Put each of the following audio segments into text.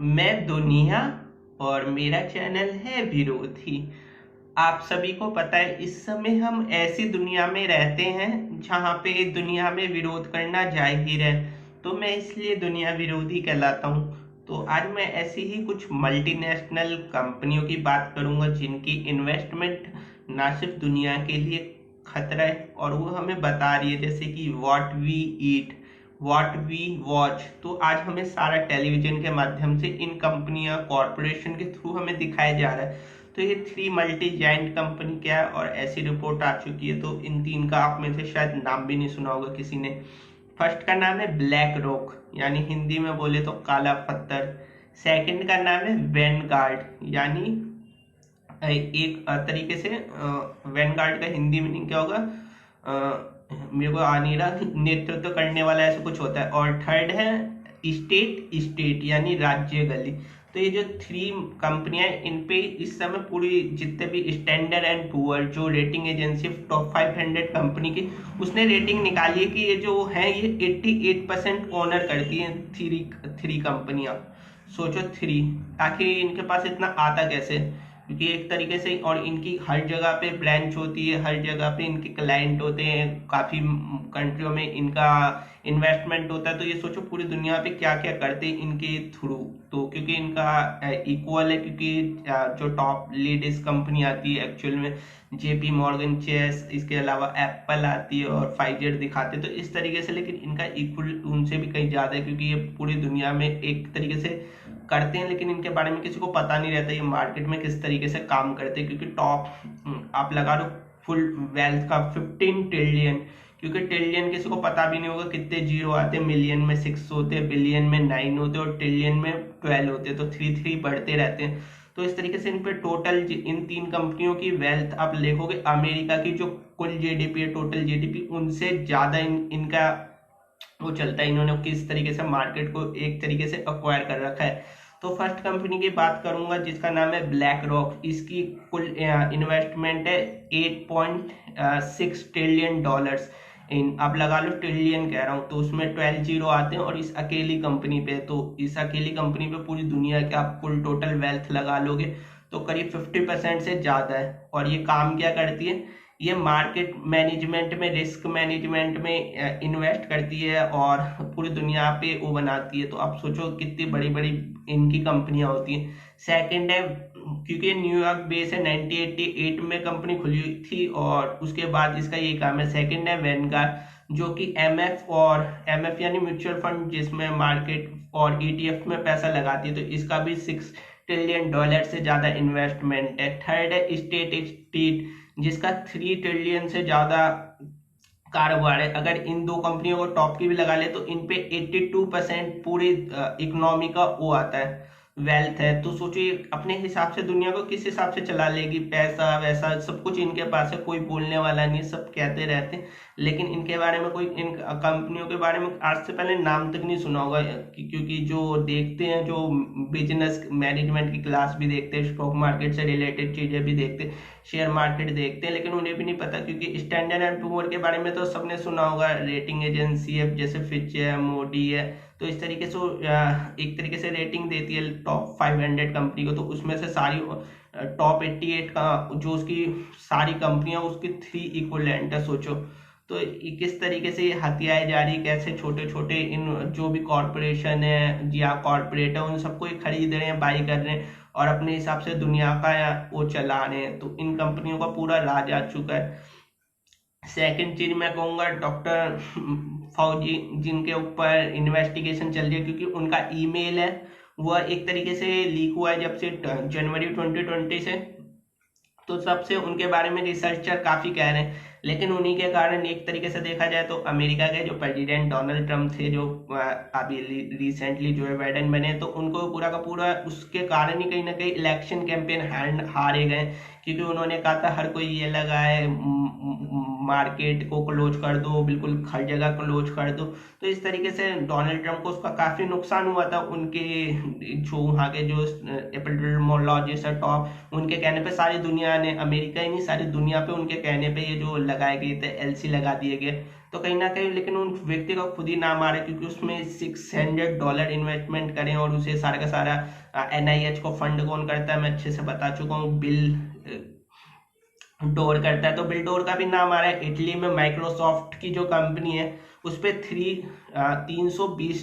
मैं दुनिया और मेरा चैनल है विरोधी। आप सभी को पता है इस समय हम ऐसी दुनिया में रहते हैं जहाँ पे दुनिया में विरोध करना जाहिर है। तो मैं इसलिए दुनिया विरोधी कहलाता हूँ। तो आज मैं ऐसी ही कुछ मल्टीनेशनल कंपनियों की बात करूंगा जिनकी इन्वेस्टमेंट ना सिर्फ दुनिया के लिए खतरा है और वो हमें बता रही है, जैसे कि what we eat, what we watch. तो आज हमें सारा टेलीविजन के माध्यम से इन कंपनियां कॉरपोरेशन के थ्रू हमें दिखाया जा रहा है। तो ये थ्री मल्टी जाइंट कंपनी क्या है और ऐसी रिपोर्ट आ चुकी है। तो इन तीन का आप में से शायद नाम भी नहीं सुना होगा किसी ने। फर्स्ट का नाम है ब्लैक रॉक, यानी हिंदी में बोले तो काला पत्थर। सेकंड का नाम है वैनगार्ड, यानी एक तरीके से वैनगार्ड का हिंदी मीनिंग क्या होगा, मेरे को आ नहीं रहा, नेतृत्व करने वाला ऐसा कुछ होता है। और थर्ड है स्टेट स्टेट, यानी राज्य गली। तो ये जो थ्री कंपनियां, इन पे इस समय पूरी जितने भी स्टैंडर्ड एंड पुअर जो रेटिंग एजेंसी टॉप 500 कंपनी की, उसने रेटिंग निकाली है कि ये जो है ये 88% ऑनर करती है थ्री थ्री कंपनियां। सोचो थ्री, आखिर इनके पास इतना आता कैसे? क्योंकि एक तरीके से, और इनकी हर जगह पे ब्रांच होती है, हर जगह पे इनके क्लाइंट होते हैं, काफी कंट्रियों में इनका इन्वेस्टमेंट होता है। तो ये सोचो पूरी दुनिया पे क्या क्या करते हैं इनके थ्रू। तो क्योंकि इनका इक्वल है, क्योंकि जो टॉप लीडेस्ट कंपनी आती है एक्चुअल में जेपी मॉर्गन चेस, इसके अलावा एप्पल आती है और फाइजर दिखाते हैं। तो इस तरीके से, लेकिन इनका इक्वल उनसे भी कहीं ज्यादा है, क्योंकि ये पूरी दुनिया में एक तरीके से करते हैं, लेकिन इनके बारे में किसी को पता नहीं रहता ये मार्केट में किस तरीके से काम करते हैं। क्योंकि टॉप आप लगा लो फुल वेल्थ का 15 ट्रिलियन, क्योंकि ट्रिलियन किसी को पता भी नहीं होगा कितने जीरो आते हैं। मिलियन में 6 होते, बिलियन में 9 होते और ट्रिलियन में 12 होते, तो 3 बढ़ते रहते हैं। तो इस तरीके से इन पे टोटल इन तीन कंपनियों की वेल्थ आप देखोगे, अमेरिका की जो कुल जीडीपी है, टोटल जीडीपी, उनसे ज्यादा इनका वो चलता है। इन्होंने किस तरीके से मार्केट को एक तरीके से एक्वायर कर रखा है। तो फर्स्ट कंपनी की बात करूंगा जिसका नाम है ब्लैक रॉक। इसकी कुल इन्वेस्टमेंट है 8.6 ट्रिलियन डॉलर्स। इन अब लगा लो ट्रिलियन कह रहा हूँ, तो उसमें 12 जीरो आते हैं और इस अकेली कंपनी पे, तो इस अकेली कंपनी पे पूरी दुनिया के आप कुल टोटल वेल्थ लगा लोगे तो करीब 50% से ज्यादा है। और ये काम क्या करती है? ये मार्केट मैनेजमेंट में, रिस्क मैनेजमेंट में इन्वेस्ट करती है और पूरी दुनिया पे वो बनाती है। तो आप सोचो कितनी बड़ी बड़ी इनकी कंपनियां होती हैं। सेकंड है, क्योंकि न्यूयॉर्क बेस है, 1988 में कंपनी खुली हुई थी और उसके बाद इसका ये काम है। सेकंड है वैनगार्ड, जो कि एमएफ यानी म्यूचुअल फंड, जिसमें मार्केट और ईटीएफ में पैसा लगाती है, तो इसका भी 6 ट्रिलियन डॉलर से ज्यादा इन्वेस्टमेंट है। थर्ड है स्टेट स्ट्रीट, जिसका 3 ट्रिलियन से ज्यादा कारोबार है। अगर इन दो कंपनियों को टॉप की भी लगा ले तो इन पे 82% पूरी इकोनॉमी का वो आता है, वेल्थ है। तो सोचिए अपने हिसाब से दुनिया को किस हिसाब से चला लेगी, पैसा वैसा सब कुछ इनके पास है, कोई बोलने वाला नहीं, सब कहते रहते हैं। लेकिन इनके बारे में कोई, इन कंपनियों के बारे में आज से पहले नाम तक नहीं सुना होगा, क्योंकि जो देखते हैं, जो बिजनेस मैनेजमेंट की क्लास भी देखते हैं, स्टॉक मार्केट से रिलेटेड चीजें भी देखते हैं, शेयर मार्केट देखते हैं, लेकिन उन्हें भी नहीं पता। क्योंकि स्टैंडर्ड एंड पुअर के बारे में तो सबने सुना होगा, रेटिंग एजेंसी है जैसे फिच है, मोडी है। तो इस तरीके से एक तरीके से रेटिंग देती है टॉप 500 कंपनी को। तो उसमें से सारी टॉप 88 का जो उसकी सारी कंपनियां, उसकी 3 इक्वलेंट है, सोचो। तो किस तरीके से ये हथियाए जा रही है, कैसे छोटे छोटे इन जो भी कॉरपोरेशन है या कॉरपोरेट है उन सबको ये खरीद रहे हैं, बाई कर रहे हैं और अपने हिसाब से दुनिया का वो चला रहे हैं। तो इन कंपनियों का पूरा राज आ चुका है। सेकंड चीज मैं कहूंगा डॉक्टर फौजी, जिनके ऊपर इन्वेस्टिगेशन चल रही है, क्योंकि उनका ईमेल है वह एक तरीके से लीक हुआ है जब से जनवरी 2020 से। तो सबसे उनके बारे में रिसर्चर काफी कह रहे हैं, लेकिन उन्हीं के कारण एक तरीके से देखा जाए तो अमेरिका के जो प्रेसिडेंट डोनाल्ड ट्रंप थे, जो अभी रिसेंटली जो बाइडेन बने, तो उनको पूरा का पूरा उसके कारण ही कहीं ना कहीं इलेक्शन कैंपेन हारे गए। क्योंकि उन्होंने कहा था हर कोई ये लगा है, मार्केट को क्लोज कर दो, बिल्कुल हर जगह क्लोज कर दो। तो इस तरीके से डोनाल्ड ट्रंप को उसका काफी नुकसान हुआ था। उनके जो वहाँ के जो एपिडेमियोलॉजिस्ट है टॉप, उनके कहने पे सारी दुनिया ने, अमेरिका ही नहीं सारी दुनिया पे उनके कहने पे ये जो लगाए गए थे एलसी लगा दिए गए, तो कहीं ना कहीं लेकिन उन व्यक्ति का खुद ही नाम आ रहा है, क्योंकि उसमें $600 इन्वेस्टमेंट करें और उसे सारा का सारा NIH को फंड कौन करता है मैं अच्छे से बता चुका हूँ, बिल डोर करता है। तो बिल डोर का भी नाम आ रहा है। इटली में माइक्रोसॉफ्ट की जो कंपनी है उस पर 320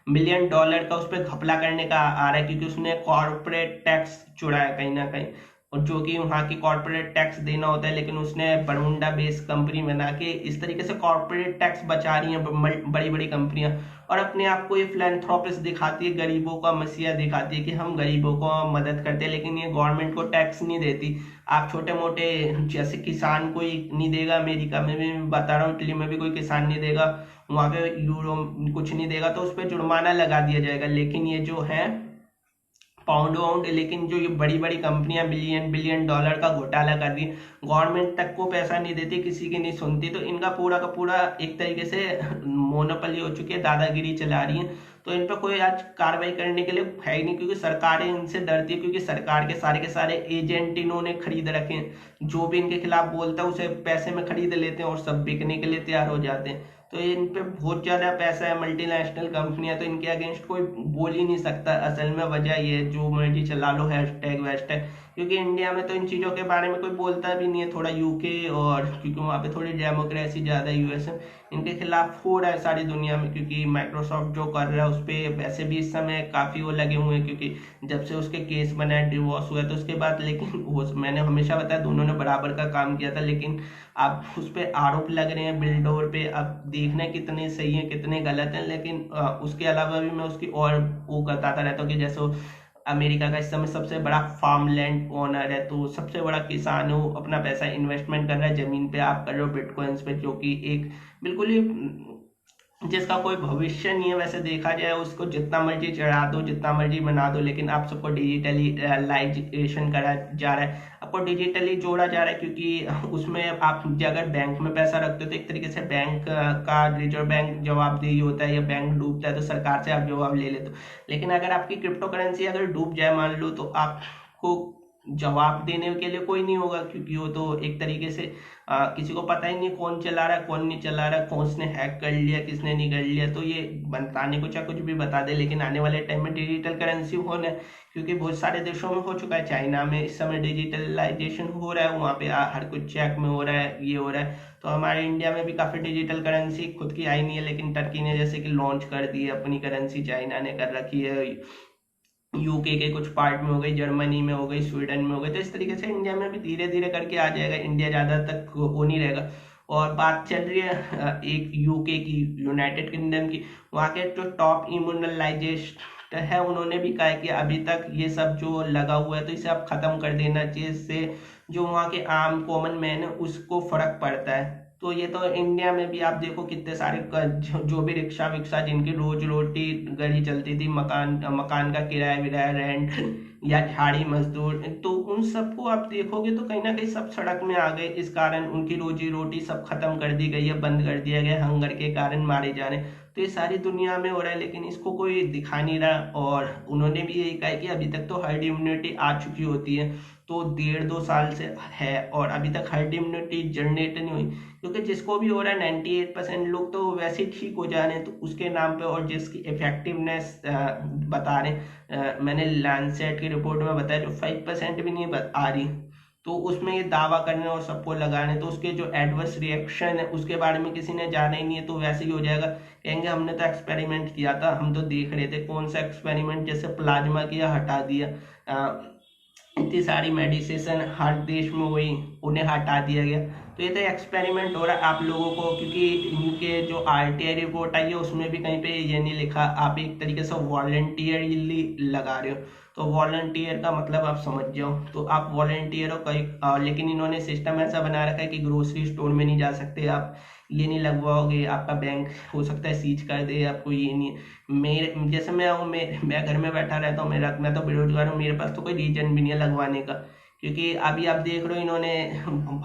मिलियन डॉलर का उस पर घपला करने का आ रहा है, क्योंकि उसने कॉर्पोरेट टैक्स चुराया कहीं ना कहीं, और जो कि वहाँ की कॉर्पोरेट टैक्स देना होता है, लेकिन उसने बरमुंडा बेस्ड कंपनी बना के इस तरीके से कॉर्पोरेट टैक्स बचा रही हैं बड़ी बड़ी कंपनियां, और अपने आप को ये फिलैंथ्रोपिस्ट दिखाती है, गरीबों का मसीहा दिखाती है कि हम गरीबों को मदद करते हैं, लेकिन ये गवर्नमेंट को टैक्स नहीं देती। आप छोटे मोटे जैसे किसान कोई नहीं देगा, अमेरिका में भी बता रहा हूँ, इटली में भी कोई किसान नहीं देगा, वहां पे यूरो कुछ नहीं देगा, तो उस पर जुर्माना लगा दिया जाएगा। लेकिन ये जो है पाउंड वाउंड, लेकिन जो ये बड़ी बड़ी कंपनियां बिलियन बिलियन डॉलर का घोटाला कर रही है, गवर्नमेंट तक को पैसा नहीं देती, किसी की नहीं सुनती, तो इनका पूरा का पूरा एक तरीके से मोनोपोली हो चुकी है, दादागिरी चला रही है। तो इन पर कोई आज कार्रवाई करने के लिए है ही नहीं, क्योंकि सरकारें इनसे डरती है, क्योंकि सरकार के सारे एजेंट इन्होंने खरीद रखे हैं, जो भी इनके खिलाफ बोलता है उसे पैसे में खरीद लेते हैं और सब बिकने के लिए तैयार हो जाते हैं। तो इन पे बहुत ज्यादा पैसा है, मल्टीनेशनल कंपनियां, तो इनके अगेंस्ट कोई बोल ही नहीं सकता। असल में वजह ये जो मर्जी चला लो हैशटैग वैशटैग, क्योंकि इंडिया में तो इन चीजों के बारे में कोई बोलता भी नहीं है, थोड़ा यूके और क्योंकि वहाँ पे थोड़ी डेमोक्रेसी ज्यादा है, यूएस में इनके खिलाफ हो रहा है सारी दुनिया में, क्योंकि माइक्रोसॉफ्ट जो कर रहा है उस पर वैसे भी इस समय काफी वो लगे हुए हैं, क्योंकि जब से उसके केस बना है, डिवोर्स हुआ तो उसके बाद, लेकिन मैंने हमेशा बताया दोनों ने बराबर का काम किया था, लेकिन अब उस पर आरोप लग रहे हैं बिल्डोर पे। अब देखना कितने सही है कितने गलत हैं, लेकिन उसके अलावा भी मैं उसकी और वो बताता रहता हूँ कि जैसे अमेरिका का इस समय सबसे बड़ा फार्म लैंड ओनर है, तो सबसे बड़ा किसान है, वो अपना पैसा इन्वेस्टमेंट कर रहा है जमीन पे, आप कर रहे हो बिटकॉइंस पे, जो कि एक बिल्कुल ही जिसका कोई भविष्य नहीं है। वैसे देखा जाए उसको जितना मर्जी चढ़ा दो जितना मर्जी बना दो, लेकिन आप सबको डिजिटली लाइजेशन करा जा रहा है, आपको डिजिटली जोड़ा जा रहा है, क्योंकि उसमें आप अगर बैंक में पैसा रखते हो तो एक तरीके से बैंक का रिजर्व बैंक जवाबदेही होता है, या बैंक डूबता है तो सरकार से आप जवाब ले लेते हो। लेकिन अगर आपकी क्रिप्टो करेंसी अगर डूब जाए मान लो, तो आपको जवाब देने के लिए कोई नहीं होगा, क्योंकि वो तो एक तरीके से किसी को पता ही नहीं कौन चला रहा है कौन नहीं चला रहा है, कौन ने हैक कर लिया किसने नहीं कर लिया, तो ये बताने को चाहे कुछ भी बता दे, लेकिन आने वाले टाइम में डिजिटल करेंसी होना है, क्योंकि बहुत सारे देशों में हो चुका है। चाइना में इस समय डिजिटलाइजेशन हो रहा है, वहाँ पे हर कुछ चेक में हो रहा है, ये हो रहा है। तो हमारे इंडिया में भी काफी डिजिटल करेंसी खुद की आई नहीं है, लेकिन टर्की ने जैसे कि लॉन्च कर दी है अपनी करेंसी, चाइना ने कर रखी है, यूके के कुछ पार्ट में हो गई, जर्मनी में हो गई, स्वीडन में हो गई, तो इस तरीके से इंडिया में भी धीरे धीरे करके आ जाएगा। इंडिया ज्यादा तक वो नहीं रहेगा। और बात चल रही है एक यूके की, यूनाइटेड किंगडम की, वहाँ के जो टॉप इम्यूनलाइजेस्ट है उन्होंने भी कहा है कि अभी तक ये सब जो लगा हुआ है तो इसे अब खत्म कर देना चाहिए, इससे जो वहाँ के आम कॉमन मैन है उसको फर्क पड़ता है। तो ये तो इंडिया में भी आप देखो कितने सारे जो भी रिक्शा विक्शा जिनकी रोज रोटी गड़ी चलती थी, मकान मकान का किराया विराया रेंट या झाड़ी मजदूर, तो उन सबको आप देखोगे तो कहीं ना कहीं सब सड़क में आ गए, इस कारण उनकी रोजी रोटी सब खत्म कर दी गई है, बंद कर दिया गया, हंगर के कारण मारे जा रहे हैं। तो ये सारी दुनिया में हो रहा है, लेकिन इसको कोई दिखा नहीं रहा। और उन्होंने भी यही कहा है कि अभी तक तो हर्ड इम्यूनिटी आ चुकी होती है, तो 1.5-2 साल से है, और अभी तक हर्ड इम्यूनिटी जनरेट नहीं हुई, क्योंकि जिसको भी हो रहा है 98% लोग तो वैसे ही ठीक हो जा रहे हैं, तो उसके नाम पे, और जिसकी इफेक्टिवनेस बता रहे हैं, मैंने लैंडसेट की रिपोर्ट में बताया जो 5% भी नहीं आ रही, तो उसमें ये दावा करने और सबको लगाने, तो उसके जो एडवर्स रिएक्शन है उसके बारे में किसी ने जाना ही नहीं है, तो वैसे ही हो जाएगा। कहेंगे हमने तो एक्सपेरिमेंट किया था, हम तो देख रहे थे, कौन सा एक्सपेरिमेंट, जैसे प्लाज्मा किया हटा दिया, इतनी सारी मेडिसिन हर देश में हुई उन्हें हटा दिया गया, तो ये तो एक्सपेरिमेंट हो रहा है आप लोगों को, क्योंकि इनके जो RTI रिपोर्ट आई है उसमें भी कहीं पे ये नहीं लिखा, आप एक तरीके से वॉलंटियरली लगा रहे हो, तो वॉलंटियर का मतलब आप समझ जाओ, तो आप वॉलंटियर हो कहीं, लेकिन इन्होंने सिस्टम ऐसा बना रखा है कि ग्रोसरी स्टोर में नहीं जा सकते आप, ये नहीं लगवाओगे आपका बैंक हो सकता है सीज कर दे आपको, ये नहीं। मेरे जैसे मैं हूँ, मैं घर में बैठा रहता हूँ, मैं तो बेरोजगार हूँ, मेरे पास तो कोई रीजन भी नहीं है लगवाने का, क्योंकि अभी आप देख रहे हो इन्होंने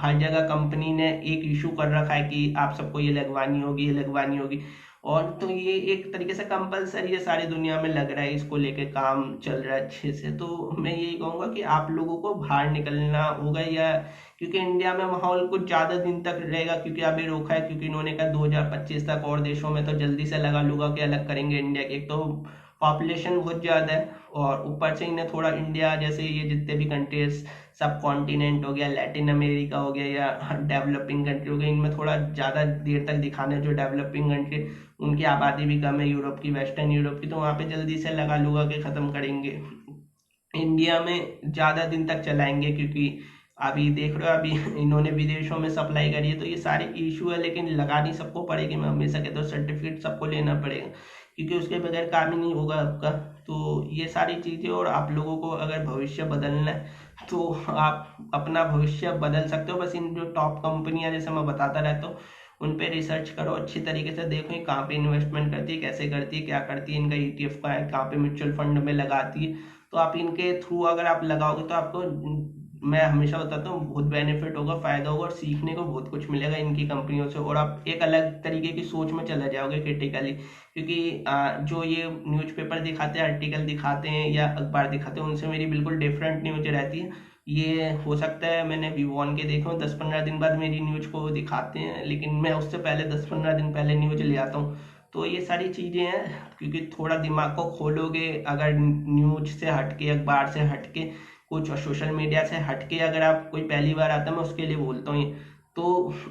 हर जगह कंपनी ने एक इशू कर रखा है कि आप सबको ये लगवानी होगी ये लगवानी होगी, और तो ये एक तरीके से कंपलसरी है, सारी दुनिया में लग रहा है, इसको लेके काम चल रहा है अच्छे से। तो मैं यही कहूँगा कि आप लोगों को बाहर निकलना होगा, या क्योंकि इंडिया में माहौल कुछ ज़्यादा दिन तक रहेगा, क्योंकि अभी रोका है, क्योंकि इन्होंने कहा 2025 तक, और देशों में तो जल्दी से लगा लूगा कि अलग करेंगे इंडिया के। एक तो पॉपुलेशन बहुत ज़्यादा है, और ऊपर से इन्हें थोड़ा इंडिया जैसे ये जितने भी कंट्रीज, सब कॉन्टिनेंट हो गया, लैटिन अमेरिका हो गया, या डेवलपिंग कंट्री हो गया, इनमें थोड़ा ज़्यादा देर तक दिखाना है। जो डेवलपिंग कंट्री, उनकी आबादी भी कम है, यूरोप की, वेस्टर्न यूरोप की, तो वहाँ पे जल्दी से लगा लुगा के ख़त्म करेंगे। इंडिया में ज़्यादा दिन तक चलाएंगे, क्योंकि अभी देख रहे हो, अभी इन्होंने विदेशों में सप्लाई करी है, तो ये सारे इशू है। लेकिन लगानी सबको पड़ेगी, मैं हमेशा कहता हूँ सर्टिफिकेट सबको लेना पड़ेगा, क्योंकि उसके बगैर काम ही नहीं होगा आपका। तो ये सारी चीज़ें, और आप लोगों को अगर भविष्य बदलना है तो आप अपना भविष्य बदल सकते हो। बस इन जो टॉप कंपनियां, जैसे मैं बताता रहता हूँ, उन पे रिसर्च करो अच्छी तरीके से, देखो ये कहाँ पे इन्वेस्टमेंट करती है, कैसे करती है, क्या करती है, इनका ETF का है, कहाँ पे म्यूचुअल फंड में लगाती है। तो आप इनके थ्रू अगर आप लगाओगे तो आपको, मैं हमेशा बताता हूँ, बहुत बेनिफिट होगा, फायदा होगा, और सीखने को बहुत कुछ मिलेगा इनकी कंपनियों से, और आप एक अलग तरीके की सोच में चले जाओगे क्रिटिकली। क्योंकि जो ये न्यूज़पेपर दिखाते हैं, आर्टिकल दिखाते हैं, या अखबार दिखाते हैं, उनसे मेरी बिल्कुल डिफरेंट न्यूज रहती है। ये हो सकता है मैंने विवॉन के देखे हो, 10-15 दिन बाद मेरी न्यूज को दिखाते हैं, लेकिन मैं उससे पहले 10-15 दिन पहले न्यूज ले आता हूँ। तो ये सारी चीज़ें हैं, क्योंकि थोड़ा दिमाग को खोलोगे, अगर न्यूज से हटके, अखबार से हटके, कुछ सोशल मीडिया से हटके अगर आप, कोई पहली बार आता है, मैं उसके लिए बोलता हूँ ये, तो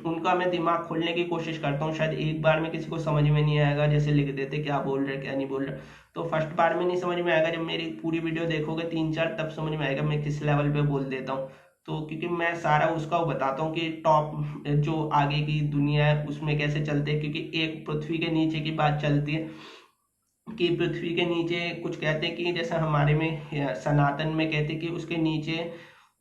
उनका मैं दिमाग खोलने की कोशिश करता हूँ। शायद एक बार में किसी को समझ में नहीं आएगा, जैसे लिख देते क्या बोल रहे क्या नहीं बोल रहे, तो फर्स्ट बार में नहीं समझ में आएगा, जब मेरी पूरी वीडियो देखोगे 3-4, तब समझ में आएगा मैं किस लेवल पे बोल देता हूँ। तो क्योंकि मैं सारा उसका वो बताता हूँ कि टॉप जो आगे की दुनिया है उसमें कैसे चलते हैं, क्योंकि एक पृथ्वी के नीचे की बात चलती है, कि पृथ्वी के नीचे कुछ कहते हैं, कि जैसा हमारे में सनातन में कहते हैं कि उसके नीचे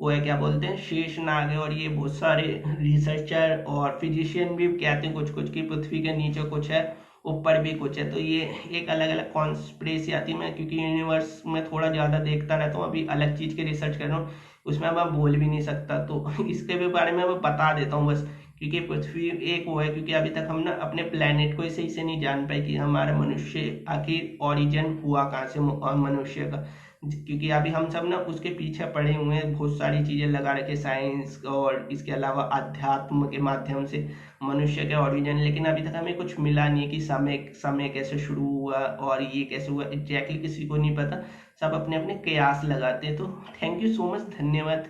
वो है, क्या बोलते हैं, शेष नाग है। और ये बहुत सारे रिसर्चर और फिजिशियन भी कहते हैं कुछ कुछ, कि पृथ्वी के नीचे कुछ है, ऊपर भी कुछ है। तो ये एक अलग अलग कॉन्स्पिरेसी आती है। मैं क्योंकि यूनिवर्स में थोड़ा ज़्यादा देखता रहता हूँ, अभी अलग चीज़ के रिसर्च कर रहा हूँ, उसमें मैं बोल भी नहीं सकता, तो इसके भी बारे में मैं बता देता हूँ बस। क्योंकि पृथ्वी एक वो है, क्योंकि अभी तक हम ना अपने प्लेनेट को ही सही से नहीं जान पाए, कि हमारा मनुष्य आखिर ओरिजिन हुआ कहाँ से, मनुष्य का। क्योंकि अभी हम सब ना उसके पीछे पड़े हुए हैं, बहुत सारी चीज़ें लगा रखे साइंस और इसके अलावा अध्यात्म के माध्यम से मनुष्य के ओरिजिन, लेकिन अभी तक हमें कुछ मिला नहीं है कि समय समय कैसे शुरू हुआ और ये कैसे हुआ, एग्जैक्टली किसी को नहीं पता। सब अपने अपने कयास लगाते हैं। तो थैंक यू सो मच, धन्यवाद।